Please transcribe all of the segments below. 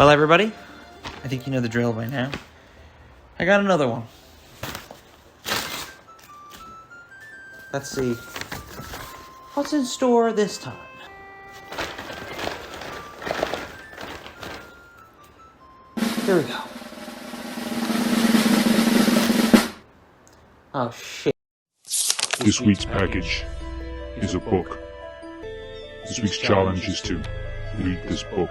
Well, everybody, I think you know the drill by now. I got another one. Let's see what's in store this time. Here we go. Oh, shit. This week's package is a book. This week's challenge is to read this book.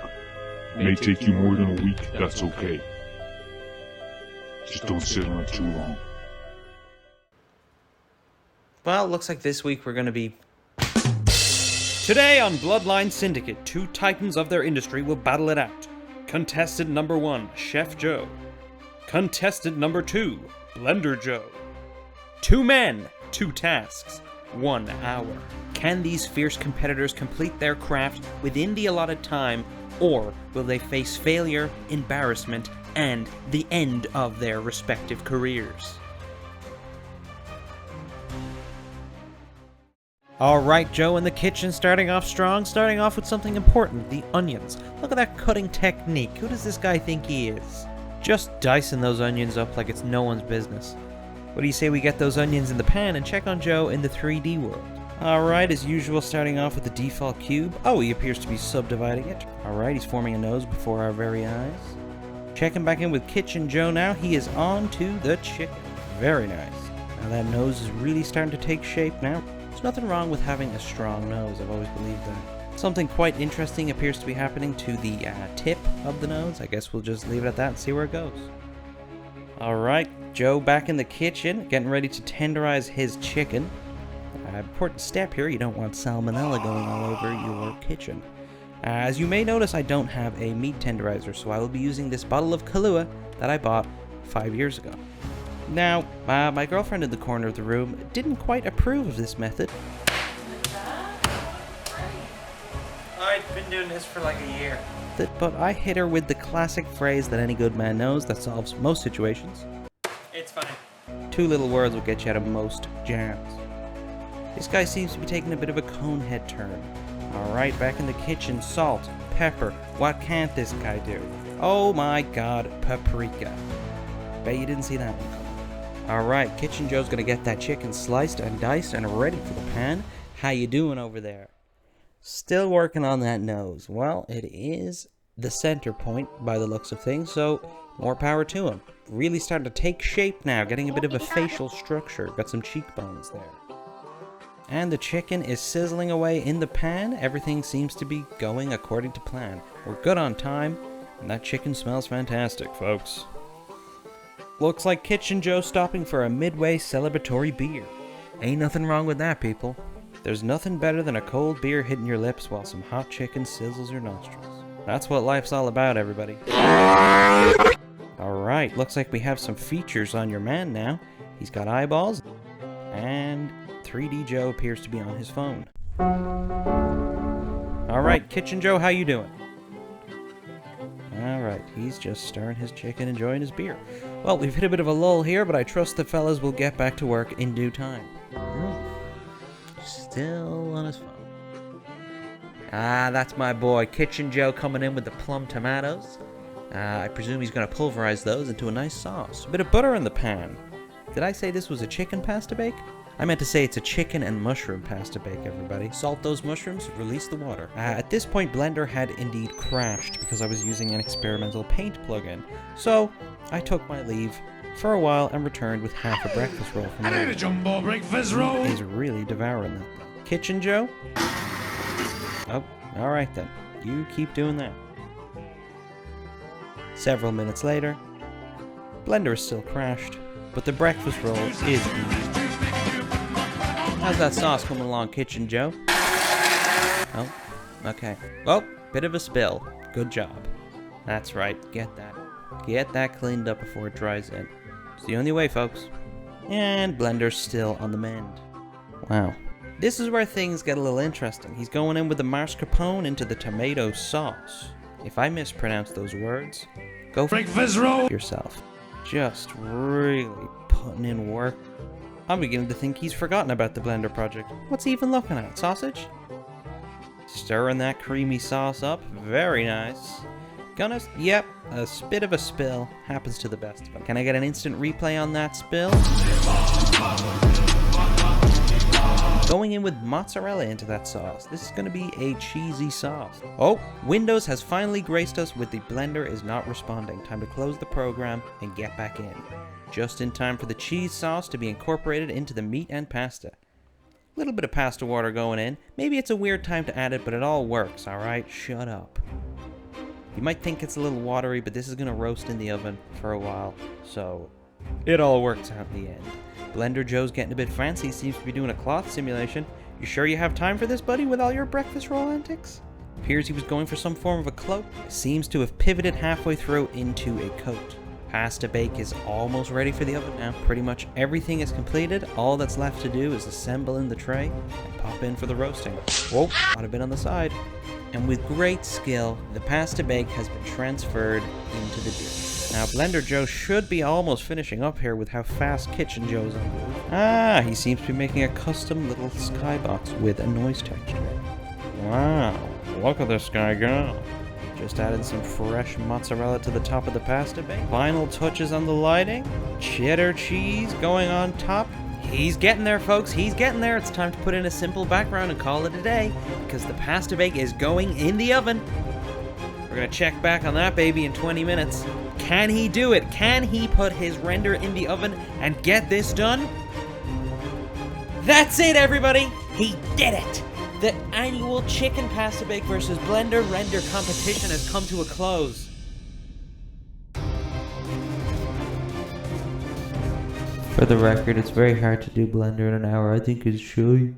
It may take you more than a week, that's okay. Just don't sit on it too long. Well, looks like this week we're gonna be... Today on Bloodline Syndicate, two titans of their industry will battle it out. Contestant number 1, Chef Joe. Contestant number 2, Blender Joe. 2 men, 2 tasks, 1 hour. Can these fierce competitors complete their craft within the allotted time, or will they face failure, embarrassment, and the end of their respective careers? Alright, Joe in the kitchen, starting off strong, starting off with something important, the onions. Look at that cutting technique. Who does this guy think he is? Just dicing those onions up like it's no one's business. What do you say we get those onions in the pan and check on Joe in the 3D world? Alright, as usual, starting off with the default cube. Oh, he appears to be subdividing it. Alright, he's forming a nose before our very eyes. Checking back in with Kitchen Joe now. He is on to the chicken. Very nice. Now that nose is really starting to take shape now. There's nothing wrong with having a strong nose. I've always believed that. Something quite interesting appears to be happening to the tip of the nose. I guess we'll just leave it at that and see where it goes. Alright, Joe back in the kitchen, getting ready to tenderize his chicken. Important step here, you don't want salmonella going all over your kitchen. As you may notice, I don't have a meat tenderizer, so I will be using this bottle of Kahlua that I bought 5 years ago. Now, my girlfriend in the corner of the room didn't quite approve of this method. I've been doing this for like a year. But I hit her with the classic phrase that any good man knows that solves most situations. It's fine. 2 little words will get you out of most jams. This guy seems to be taking a bit of a conehead turn. Alright, back in the kitchen, salt, pepper. What can't this guy do? Oh my god, paprika. Bet you didn't see that one coming. Alright, Kitchen Joe's gonna get that chicken sliced and diced and ready for the pan. How you doing over there? Still working on that nose. Well, it is the center point by the looks of things, so more power to him. Really starting to take shape now, getting a bit of a facial structure. Got some cheekbones there. And the chicken is sizzling away in the pan. Everything seems to be going according to plan. We're good on time, and that chicken smells fantastic, folks. Looks like Kitchen Joe stopping for a midway celebratory beer. Ain't nothing wrong with that, people. There's nothing better than a cold beer hitting your lips while some hot chicken sizzles your nostrils. That's what life's all about, everybody. Alright, looks like we have some features on your man now. He's got eyeballs, and 3D Joe appears to be on his phone. Alright, Kitchen Joe, how you doing? Alright, he's just stirring his chicken, enjoying his beer. Well, we've hit a bit of a lull here, but I trust the fellas will get back to work in due time. Still on his phone. Ah, that's my boy, Kitchen Joe, coming in with the plum tomatoes. I presume he's going to pulverize those into a nice sauce. A bit of butter in the pan. Did I say this was a chicken pasta bake? I meant to say it's a chicken and mushroom pasta bake, everybody. Salt those mushrooms, release the water. At this point, Blender had indeed crashed because I was using an experimental paint plugin. So, I took my leave for a while and returned with half a breakfast roll from I need a jumbo breakfast roll! He's really devouring that. Kitchen Joe? Oh, alright then. You keep doing that. Several minutes later, Blender is still crashed, but the breakfast roll is easy. How's that sauce coming along, Kitchen Joe? Oh, okay. Oh, bit of a spill. Good job. That's right, get that cleaned up before it dries in. It's the only way, folks. And Blender's still on the mend. Wow. This is where things get a little interesting. He's going in with the mascarpone into the tomato sauce. If I mispronounce those words, go breakfast roll yourself. Just really putting in work. I'm beginning to think he's forgotten about the Blender project. What's he even looking at? Sausage? Stirring that creamy sauce up. Very nice. Yep, a bit of a spill. Happens to the best of them. Can I get an instant replay on that spill? Going in with mozzarella into that sauce. This is going to be a cheesy sauce. Oh, Windows has finally graced us with the blender is not responding. Time to close the program and get back in. Just in time for the cheese sauce to be incorporated into the meat and pasta. A little bit of pasta water going in. Maybe it's a weird time to add it, but it all works, alright? Shut up. You might think it's a little watery, but this is going to roast in the oven for a while, so it all works out in the end. Blender Joe's getting a bit fancy, seems to be doing a cloth simulation. You sure you have time for this, buddy, with all your breakfast roll antics? Appears he was going for some form of a cloak. Seems to have pivoted halfway through into a coat. Pasta bake is almost ready for the oven now. Pretty much everything is completed. All that's left to do is assemble in the tray and pop in for the roasting. Whoa, got a bit on the side. And with great skill, the pasta bake has been transferred into the dish. Now, Blender Joe should be almost finishing up here with how fast Kitchen Joe's on move. Ah, he seems to be making a custom little skybox with a noise texture. Wow, look at this guy go. Just added some fresh mozzarella to the top of the pasta bake. Final touches on the lighting. Cheddar cheese going on top. He's getting there, folks. He's getting there. It's time to put in a simple background and call it a day, because the pasta bake is going in the oven. We're going to check back on that baby in 20 minutes. Can he do it? Can he put his render in the oven and get this done? That's it, everybody. He did it. The annual chicken pasta bake versus Blender render competition has come to a close. For the record, it's very hard to do Blender in an hour. I think it's shy.